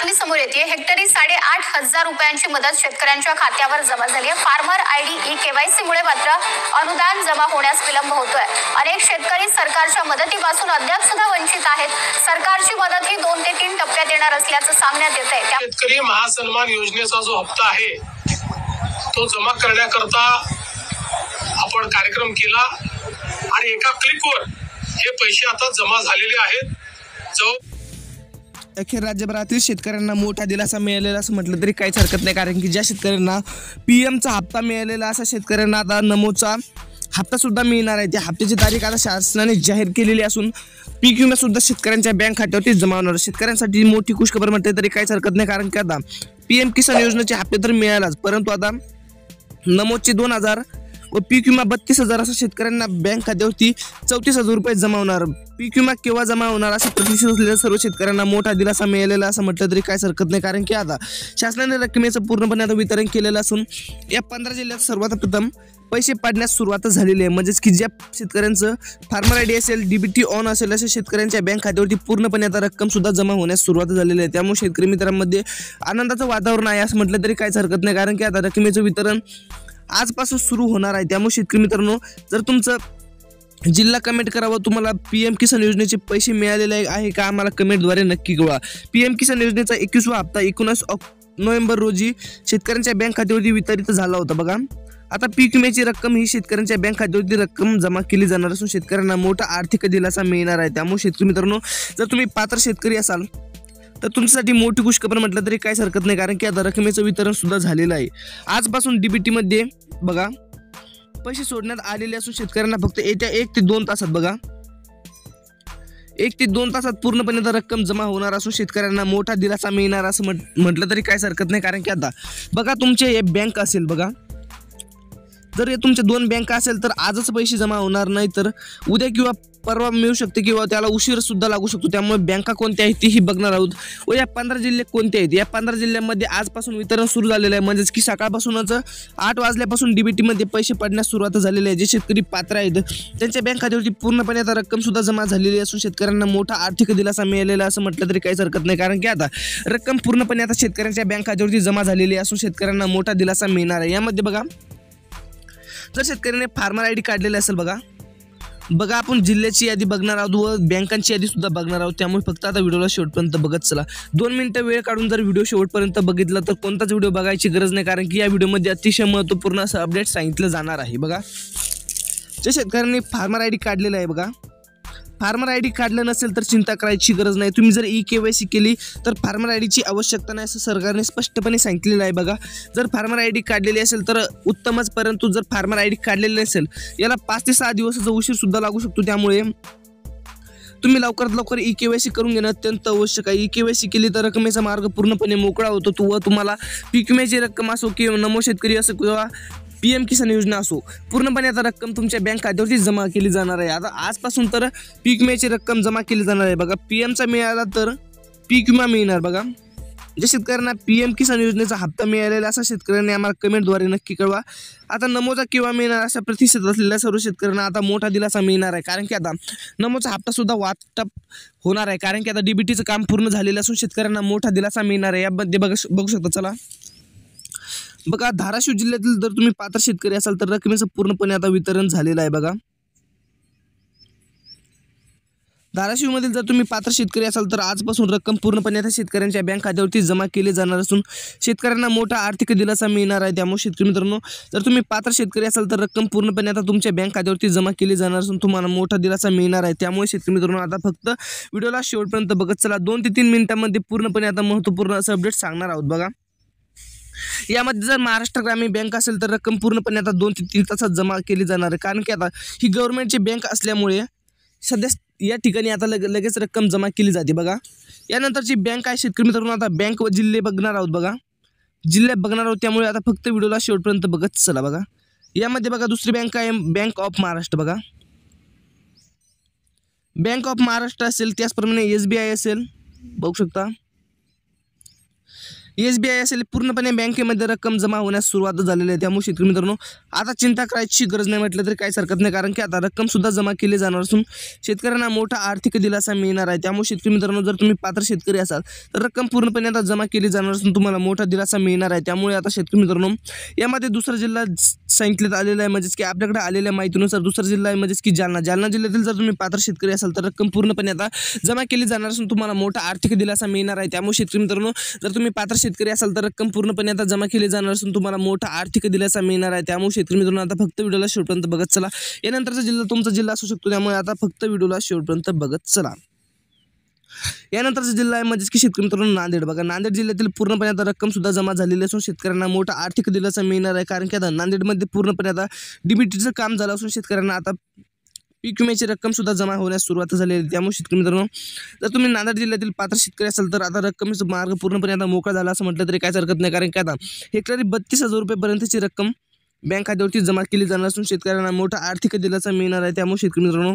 बातमी समोर येते। हेक्टरी 8,500 रुपयांची मदत शेतकऱ्यांच्या खात्यावर जमा झाली आहे। फार्मर आयडी ई-केवायसी मुळे मात्र अनुदान जमा होण्यास विलंब होतोय। अनेक शेतकरी सरकारच्या मदतीपासून अद्याप सुद्धा वंचित आहेत। सरकारची मदत ही 2 ते 3 टप्प्यात येणार असल्याचं सांगण्यात येत आहे। शेतकरी महासन्मान योजनेचा जो हप्ता आहे तो जमा करण्याकरता आपण कार्यक्रम केला आणि एका क्लिकवर हे पैसे आता जमा झालेले आहेत। अखेर राज्यभरातील शेतकऱ्यांना मोठा दिलासा मिळालेला असं म्हटलं तरी काहीच हरकत नाही, कारण की ज्या शेतकऱ्यांना पीएमचा हप्ता मिळालेला अशा शेतकऱ्यांना आता नमोचा हप्ता सुद्धा मिळणार आहे। त्या हप्त्याची तारीख आता शासनाने जाहीर केलेली असून पीक विमा सुद्धा शेतकऱ्यांच्या बँक खात्यावरती जमा होणार। शेतकऱ्यांसाठी मोठी खुशखबर म्हटली तरी काहीच हरकत नाही, कारण की आता पीएम किसान योजनेचे हप्ते तर मिळालाच, परंतु आता नमोचे 2,000 व पीक विमा 32,000 असं शेतकऱ्यांना बँक खात्यावरती 34,000 रुपये जमा होणार। पीक विमा केव्हा जमा होणार असं प्रतीक्षा असलेल्या सर्व शेतकऱ्यांना मोठा दिलासा मिळालेला असं म्हटलं तरी काहीच हरकत नाही, कारण की आता शासनाने रकमेचं पूर्णपणे आता वितरण केलेलं असून या 15 जिल्ह्यात सर्वात प्रथम पैसे पाडण्यास सुरुवात झालेली आहे। म्हणजेच की ज्या शेतकऱ्यांचं फार्मर आयडी असेल, डीबीटी ऑन असेल अशा शेतकऱ्यांच्या बँक खात्यावरती पूर्णपणे आता रक्कम सुद्धा जमा होण्यास सुरुवात झालेली आहे। त्यामुळे शेतकरी मित्रांमध्ये आनंदाचं वातावरण आहे असं म्हटलं तरी काहीच हरकत नाही, कारण की आता रकमेचं वितरण आजपासून सुरू होणार आहे। त्यामुळे शेतकरी मित्रांनो, जर तुमचं जिल्हा कमेंट करावं, तुम्हाला पीएम किसान योजनेचे पैसे मिळालेले आहे का आम्हाला कमेंटद्वारे नक्की कळवा। पीएम किसान योजनेचा 21वा हप्ता 19 नोव्हेंबर रोजी शेतकऱ्यांच्या बँक खात्यावरती वितरित झाला होता। बघा, आता पीक विम्याची रक्कम ही शेतकऱ्यांच्या बँक खात्यावरती रक्कम जमा केली जाणार असून शेतकऱ्यांना मोठा आर्थिक दिलासा मिळणार आहे। त्यामुळे शेतकरी मित्रांनो, जर तुम्ही पात्र शेतकरी असाल तर तुमच्यासाठी मोठी खुशखबर म्हटलं तरी काहीच हरकत नाही, कारण की आता रकमेचं वितरण सुद्धा झालेलं आहे। आजपासून डीबीटी मध्ये बघा पैसे सोडण्यात आलेले असून शेतकऱ्यांना फक्त येत्या 1 ते 2 तासात बघा 1 ते 2 तासात पूर्णपणे रक्कम जमा होणार असून शेतकऱ्यांना मोठा दिलासा मिळणार असं म्हटलं तरी काहीच हरकत नाही, कारण की आता बघा तुमचे हे बँक असेल, बघा जर हे तुमच्या 2 बँका असेल तर आजच पैसे जमा होणार नाही, तर उद्या किंवा परवा मिळू शकते किंवा त्याला उशीर सुद्धा लागू शकतो। त्यामुळे बँका कोणत्या आहेत तीही बघणार आहोत व या 15 जिल्हे कोणते आहेत। या 15 जिल्ह्यांमध्ये आजपासून वितरण सुरू झालेलं आहे, म्हणजेच की सकाळपासूनच 8 वाजल्यापासून डीबीटीमध्ये पैसे पडण्यास सुरुवात झालेली आहे। जे शेतकरी पात्र आहेत त्यांच्या बँक खात्यावरती पूर्णपणे आता रक्कम सुद्धा जमा झालेली असून शेतकऱ्यांना मोठा आर्थिक दिलासा मिळालेला असं म्हटलं तरी काहीच हरकत नाही, कारण की आता रक्कम पूर्णपणे आता शेतकऱ्यांच्या बँक खात्यावरती जमा झालेली असून शेतकऱ्यांना मोठा दिलासा मिळणार आहे। यामध्ये बघा, जर शेतकऱ्याने फार्मर आयडी काढलेला असेल, बघा आपण जिल्ह्याची यादी बघणार आहोत व बँकांची यादी सुद्धा बघणार आहोत। त्यामुळे फक्त आता व्हिडिओला शेवटपर्यंत बघत चला। 2 मिनिटं वेळ काढून जर व्हिडिओ शेवटपर्यंत बघितला तर कोणताच व्हिडिओ बघायची गरज नाही, कारण की या व्हिडिओमध्ये अतिशय महत्त्वपूर्ण असं अपडेट सांगितलं जाणार आहे। बघा, जे शेतकऱ्यांनी फार्मर आयडी काढलेला आहे, बघा फार्मर आयडी काढलं नसेल तर चिंता करायची गरज नाही। तुम्ही जर ई-केवायसी केली तर फार्मर आयडीची आवश्यकता नाही असं सरकारने स्पष्टपणे सांगितलेलं आहे। बघा, जर फार्मर आयडी काढलेली असेल तर उत्तमच, परंतु जर फार्मर आयडी काढलेली नसेल याला 5 ते 6 दिवसाचा उशीर सुद्धा लागू शकतो। त्यामुळे तुम्ही लवकरात लवकर ई-केवायसी करून घेणं अत्यंत आवश्यक आहे। ई-केवायसी केली तर रकमेचा मार्ग पूर्णपणे मोकळा होतो व तुम्हाला पीक विम्याची रक्कम असो किंवा नमो शेतकरी असो किंवा पीएम किसान योजना असो, पूर्णपणे आता रक्कम तुमच्या बँक खात्यावरती जमा केली जाणार आहे। आता आजपासून तर पीक विम्याची रक्कम जमा केली जाणार आहे। बघा, पीएमचा मिळाला तर पीक विमा मिळणार। बघा, ज्या शेतकऱ्यांना पीएम किसान योजनेचा हप्ता मिळालेला असा शेतकऱ्यांनी आम्हाला कमेंटद्वारे नक्की कळवा। आता नमोचा केव्हा मिळणार अशा प्रतीक्षेत असलेल्या सर्व शेतकऱ्यांना आता मोठा दिलासा मिळणार आहे, कारण की आता नमोचा हप्ता सुद्धा वाटप होणार आहे, कारण की आता डीबीटीचं काम पूर्ण झालेलं असून शेतकऱ्यांना मोठा दिलासा मिळणार आहे। यामध्ये बघू शकता, चला बघा, धाराशिव जिल्ह्यातील जर तुम्ही पात्र शेतकरी असाल तर रकमेचं पूर्णपणे आता वितरण झालेलं आहे। बघा, धाराशिवमधील जर तुम्ही पात्र शेतकरी असाल तर आजपासून रक्कम पूर्णपणे आता शेतकऱ्यांच्या बँक खात्यावरती जमा केली जाणार असून शेतकऱ्यांना मोठा आर्थिक दिलासा मिळणार आहे। त्यामुळे शेतकरी मित्रांनो, जर तुम्ही पात्र शेतकरी असाल तर रक्कम पूर्णपणे आता तुमच्या बँक खात्यावरती जमा केली जाणार असून तुम्हाला मोठा दिलासा मिळणार आहे। त्यामुळे शेतकरी मित्रांनो, आता फक्त व्हिडिओला शेवटपर्यंत बघत चला। 2 ते 3 मिनिटांमध्ये पूर्णपणे आता महत्त्वपूर्ण असं अपडेट सांगणार आहोत। बघा, यामध्ये जर महाराष्ट्र ग्रामीण बँक असेल तर रक्कम पूर्णपणे आता 2 ते 3 तासात जमा केली जाणार आहे, कारण की आता ही गव्हर्नमेंटची बँक असल्यामुळे सध्या या ठिकाणी आता लगेच रक्कम जमा केली जाते। बघा, यानंतरची बँक आहे शेतकरी मित्रांनो, आता बँक व जिल्हे बघणार आहोत। बघा, जिल्हे बघणार आहोत, त्यामुळे आता फक्त व्हिडिओला शेवटपर्यंत बघत चला। बघा, यामध्ये बघा दुसरी बँक आहे बँक ऑफ महाराष्ट्र। बघा, बँक ऑफ महाराष्ट्र असेल, त्याचप्रमाणे SBI असेल, बघू शकता SBI असेल पूर्णपणे बँकेमध्ये रक्कम जमा होण्यास सुरुवात झालेली आहे. त्यामुळे शेतकरी मित्रांनो आता चिंता करायची गरज नाही म्हटलं तरी काहीच हरकत नाही, कारण की आता रक्कमसुद्धा जमा केली जाणार असून शेतकऱ्यांना मोठा आर्थिक दिलासा मिळणार आहे. त्यामुळे शेतकरी मित्रांनो जर तुम्ही पात्र शेतकरी असाल तर रक्कम पूर्णपणे आता जमा केली जाणार असून तुम्हाला मोठा दिलासा मिळणार आहे. त्यामुळे आता शेतकरी मित्रांनो यामध्ये दुसरा जिल्हा सांगितण्यात आलेला आहे, म्हणजेच की आपल्याकडे आलेल्या माहितीनुसार दुसरा जिल्हा आहे म्हणजेच की जालना जिल्ह्यातील जर तुम्ही पात्र शेतकरी असाल तर रक्कम पूर्णपणे आता जमा केली जाणार असून तुम्हाला मोठा आर्थिक दिलासा मिळणार आहे. त्यामुळे शेतकरी मित्रांनो जर तुम्ही पात्र शेतकरी असाल तर रक्कम पूर्णपणे आता जमा केली जाणार असून तुम्हाला मोठा आर्थिक दिलासा मिळणार आहे. त्यामुळे शेतकरी मित्रांनो आता फक्त व्हिडिओला शेवटपर्यंत बघत चला. यानंतरचा जिल्हा तुमचा जिल्हा असू शकतो, त्यामुळे आता फक्त व्हिडिओला शेवटपर्यंत बघत चला. यानंतरचा जिल्हा आहे म्हणजेच की शेतकरी मित्रांनो नांदेड. बघा नांदेड जिल्ह्यातील पूर्णपणे आता रक्कम सुद्धा जमा झालेली असून शेतकऱ्यांना मोठा आर्थिक दिलासा मिळणार आहे, कारण की आता नांदेडमध्ये पूर्णपणे आता DBTचं काम झालं असून शेतकऱ्यांना आता पीक विम्याची रक्कम सुद्धा जमा होण्यास सुरुवात झाली आहे. त्यामुळे शेतकरी मित्रांनो जर तुम्ही नांदेड जिल्ह्यातील पात्र शेतकरी असाल तर आता रक्कमेचा मार्ग पूर्णपणे आता मोकळा झाला असं म्हटलं तरी काहीच हरकत नाही, कारण की आता हेक्टरी 32,000 रुपयेपर्यंतची रक्कम बँक खात्यावरती जमा केली जाणार असून शेतकऱ्यांना मोठा आर्थिक दिलासा मिळणार आहे. त्यामुळे शेतकरी मित्रांनो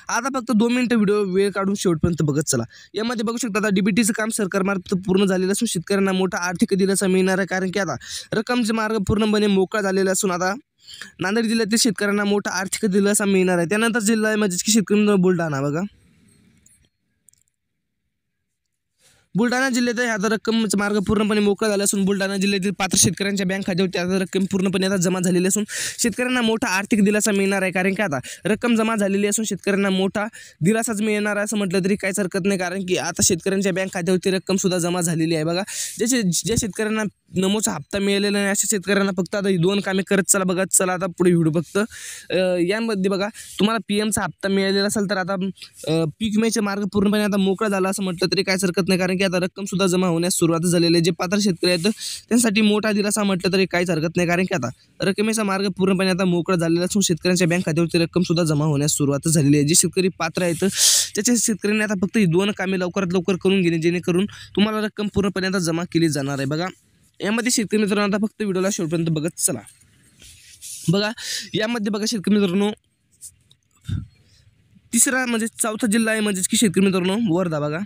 आता फक्त 2 मिनिटं व्हिडिओ वेळ काढून शेवटपर्यंत बघत चला. यामध्ये बघू शकता आता DBTचं काम सरकारमार्फत पूर्ण झालेलं असून शेतकऱ्यांना मोठा आर्थिक दिलासा मिळणार आहे, कारण की आता रक्कमचे मार्ग पूर्णपणे मोकळा झालेला असून आता नांदेड जिल्ह्यातील शेतकऱ्यांना मोठा आर्थिक दिलासा मिळणार आहे. त्यानंतर जिल्हा आहे म्हणजेच की शेतकरी बुलढाणा. बघा बुलढाणा जिल्ह्यात आता रक्कमचा मार्ग पूर्णपणे मोकळा झाला असून बुलढाणा जिल्ह्यातील पात्र शेतकऱ्यांच्या बँक खात्यावरती आता रक्कम पूर्णपणे आता जमा झालेली असून शेतकऱ्यांना मोठा आर्थिक दिलासा मिळणार आहे, कारण की आता रक्कम जमा झालेली असून शेतकऱ्यांना मोठा दिलासाच मिळणार आहे असं म्हटलं तरी काहीच हरकत नाही, कारण की आता शेतकऱ्यांच्या बँक खात्यावरती रक्कम सुद्धा जमा झालेली आहे. बघा ज्या शेतकऱ्यांना नमोचा हप्ता मिळालेला नाही अशा शेतकऱ्यांना फक्त आता ही 2 कामे करत चला. बघा चला आता पुढे व्हिडिओ फक्त यामध्ये बघा तुम्हाला PMचा हप्ता मिळालेला असेल तर आता पीक विम्याचे मार्ग पूर्णपणे आता मोकळा झाला असं म्हटलं तरी काहीच हरकत नाही, कारण की आता रक्कम सुद्धा जमा होण्यास सुरुवात झालेली आहे. जे पात्र शेतकरी आहेत त्यांसाठी मोठा दिलासा म्हटलं तरी काहीच हरकत नाही, कारण की आता रकमेचा मार्ग पूर्णपणे आता मोकळा झालेला असून शेतकऱ्यांच्या बँक खात्यावरती रक्कम सुद्धा जमा होण्यास सुरुवात झालेली आहे. जे शेतकरी पात्र आहेत त्याच्या शेतकऱ्यांनी आता फक्त ही 2 कामे लवकरात लवकर करून घेणे, जेणेकरून तुम्हाला रक्कम पूर्णपणे आता जमा केली जाणार आहे. बघा यामध्ये शेतकरी मित्रांनो आता फक्त व्हिडिओला शेवटपर्यंत बघत चला. बघा यामध्ये बघा शेतकरी मित्रांनो तिसरा म्हणजे चौथा जिल्हा आहे म्हणजेच की शेतकरी मित्रांनो वर्धा. बघा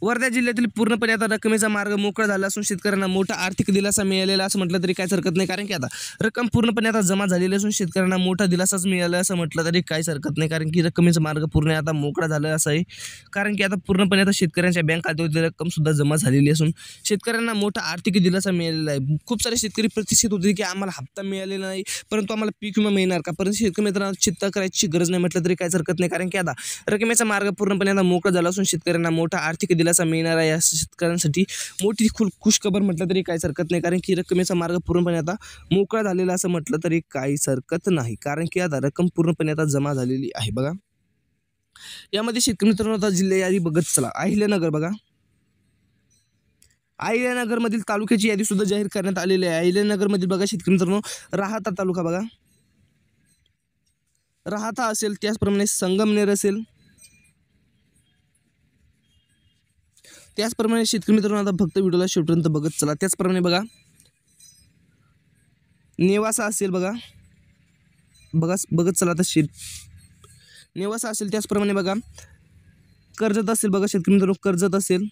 वर्धा जिल्ह्यातील पूर्णपणे आता रकमेचा मार्ग मोकळा झाला असून शेतकऱ्यांना मोठा आर्थिक दिलासा मिळालेला असं म्हटलं तरी काहीच हरकत नाही, कारण की आता रक्कम पूर्णपणे आता जमा झालेली असून शेतकऱ्यांना मोठा दिलासाच मिळाला असं म्हटलं तरी काहीच हरकत नाही, कारण की रकमेचा मार्ग पूर्ण आता मोकळा झाला असा आहे, कारण की आता पूर्णपणे आता शेतकऱ्यांच्या बँक खात्यावरती रक्कम सुद्धा जमा झालेली असून शेतकऱ्यांना मोठा आर्थिक दिलासा मिळालेला आहे. खूप सारे शेतकरी प्रतिष्ठित होते की आम्हाला हप्ता मिळालेला नाही परंतु आम्हाला पीक विमा मिळणार का, परंतु शेतकरी मित्रांनो चिंता करायची गरज नाही म्हटलं तरी काहीच हरकत नाही, कारण की आता रकमेचा मार्ग पूर्णपणे आता मोकळा झाला असून शेतकऱ्यांना मोठा आर्थिक दिलासा मिळणार आहे. शेतकऱ्यांसाठी मोठी खुशखबर म्हटलं तरी काहीच हरकत नाही, कारण की रकमेचा मार्ग पूर्णपणे आता मोकळा झालेला असं म्हटलं तरी काहीच हरकत नाही, कारण की आता रक्कम पूर्णपणे आता जमा झालेली आहे. बघा यामध्ये शेतकरी मित्रांनो आता जिल्हा यादी बघत चला. अहिल्यानगर. बघा अहिल्यानगरमधील तालुक्याची यादी सुद्धा जाहीर करण्यात आलेली आहे. अहिल्यानगरमधील बघा शेतकरी मित्रांनो राहाता तालुका. बघा राहाता असेल, त्याचप्रमाणे संगमनेर असेल, त्याचप्रमाणे शेतकरी मित्रांनो आता फक्त व्हिडिओला शेवटपर्यंत बघत चला. त्याचप्रमाणे बघा नेवासा असेल. बघा बघत चला आता नेवासा असेल, त्याचप्रमाणे बघा कर्जत असेल. बघा शेतकरी मित्रांनो कर्जत असेल,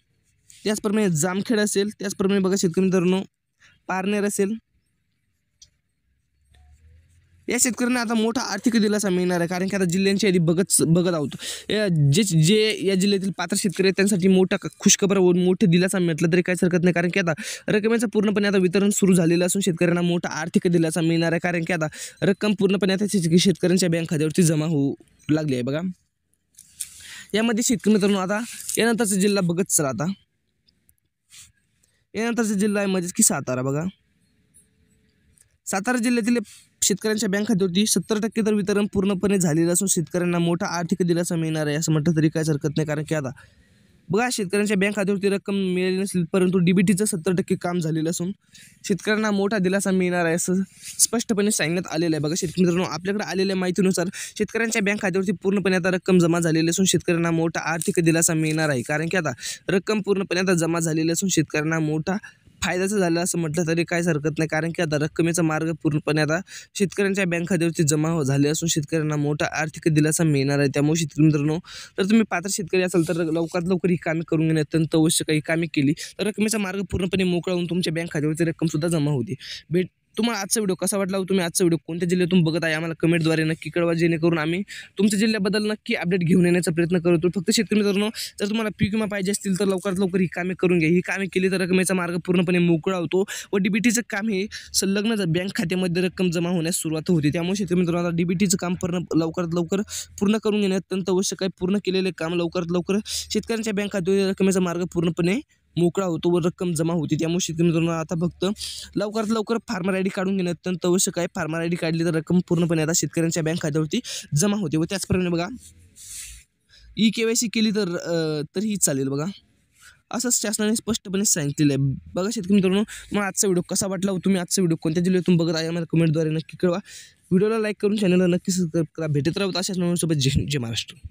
त्याचप्रमाणे जामखेड असेल, त्याचप्रमाणे बघा शेतकरी मित्रांनो पारनेर असेल. या शेतकऱ्यांना आता मोठा आर्थिक दिलासा मिळणार आहे, कारण की आता जिल्ह्यांची यादी बघत आहोत. जे या जिल्ह्यातील पात्र शेतकरी आहेत त्यांसाठी मोठा खुशखबर व मोठे दिलासा म्हटलं तरी काहीच हरकत नाही, कारण की आता रकमेचं पूर्णपणे आता वितरण सुरू झालेलं असून शेतकऱ्यांना मोठा आर्थिक दिलासा मिळणार आहे, कारण की आता रक्कम पूर्णपणे आता शेतकऱ्यांच्या बँक खात्यावरती जमा होऊ लागली आहे. बघा यामध्ये शेतकरी मित्रांनो आता यानंतरचा जिल्हा बघत चला. आता यानंतरचा जिल्हा आहे म्हणजेच की सातारा. बघा सातारा जिल्ह्यातील शेतकऱ्यांच्या बँक खात्यावरती 70% तर वितरण पूर्णपणे झालेलं असून शेतकऱ्यांना मोठा आर्थिक दिलासा मिळणार आहे असं म्हटलं तरी काहीच हरकत नाही, कारण की आता बघा शेतकऱ्यांच्या बँक खात्यावरती रक्कम मिळाली नसेल परंतु DBTचं 70% काम झालेलं असून शेतकऱ्यांना मोठा दिलासा मिळणार आहे असं स्पष्टपणे सांगण्यात आलेलं आहे. बघा शेतकरी मित्रांनो आपल्याकडे आलेल्या माहितीनुसार शेतकऱ्यांच्या बँक खात्यावरती पूर्णपणे आता रक्कम जमा झालेली असून शेतकऱ्यांना मोठा आर्थिक दिलासा मिळणार आहे, कारण की आता रक्कम पूर्णपणे आता जमा झालेली असून शेतकऱ्यांना मोठा फायद्याचं झालं असं म्हटलं तरी काहीच हरकत नाही, कारण की आता रकमेचा मार्ग पूर्णपणे आता शेतकऱ्यांच्या बँक खात्यावरती जमा झाले असून शेतकऱ्यांना मोठा आर्थिक दिलासा मिळणार आहे. त्यामुळे शेतकरी मित्रांनो, तर तुम्ही पात्र शेतकरी असाल तर लवकरात लवकर ही कामे करून घेणे अत्यंत आवश्यक आहे. ही कामे केली तर रकमेचा मार्ग पूर्णपणे मोकळा होऊन तुमच्या बँक खात्यावरती रक्कमसुद्धा जमा होते. तुम्हाला आजचा व्हिडिओ कसा वाटला, तुम्ही आजचा व्हिडिओ कोणत्या जिल्ह्यातून बघत आहे आम्हाला कमेंटद्वारे नक्की कळवा, जेणेकरून आम्ही तुमच्या जिल्ह्याबद्दल नक्की अपडेट घेऊन येण्याचा प्रयत्न करतो. फक्त शेतकरी मित्रांनो, जर तुम्हाला पीक विमा पाहिजे असतील तर लवकरात लवकर ही कामे करून घ्या. ही कामे केली तर रकमेचा मार्ग पूर्णपणे मोकळा होतो व डीबीटीचं काम हे संलग्न बँक खात्यामध्ये रक्कम जमा होण्यास सुरुवात होते. त्यामुळे शेतकरी मित्रांनो, आता डीबीटीचं काम लवकरात लवकर पूर्ण करून घेणे अत्यंत आवश्यक आहे. पूर्ण केलेले काम लवकरात लवकर शेतकऱ्यांच्या बँक खात्यावर रकमेचा मार्ग पूर्णपणे मोकळा होतो व रक्कम जमा होती. त्यामुळे शेतकरी मित्रांनो, आता फक्त लवकरात लवकर फार्मर आय डी काढून घेणे अत्यंत आवश्यक आहे. फार्मर आय डी काढली तर रक्कम पूर्णपणे आता शेतकऱ्यांच्या बँक खात्यावरती जमा होते. व त्याचप्रमाणे बघा, KYC केली तर ही चालेल बघा, असंच शासनाने स्पष्टपणे सांगितलेलं आहे. बघा शेतकरी मित्रांनो, मला आजचा व्हिडिओ कसा वाटला, तुम्ही आजचा व्हिडिओ कोणत्या जिल्ह्यातून बघत आहे आम्हाला कमेंटद्वारे नक्की कळवा. व्हिडिओला लाईक करून चॅनलला नक्की सबस्क्राईब करा. भेटत राहत अशाच नवीन सोबत. जय महाराष्ट्र.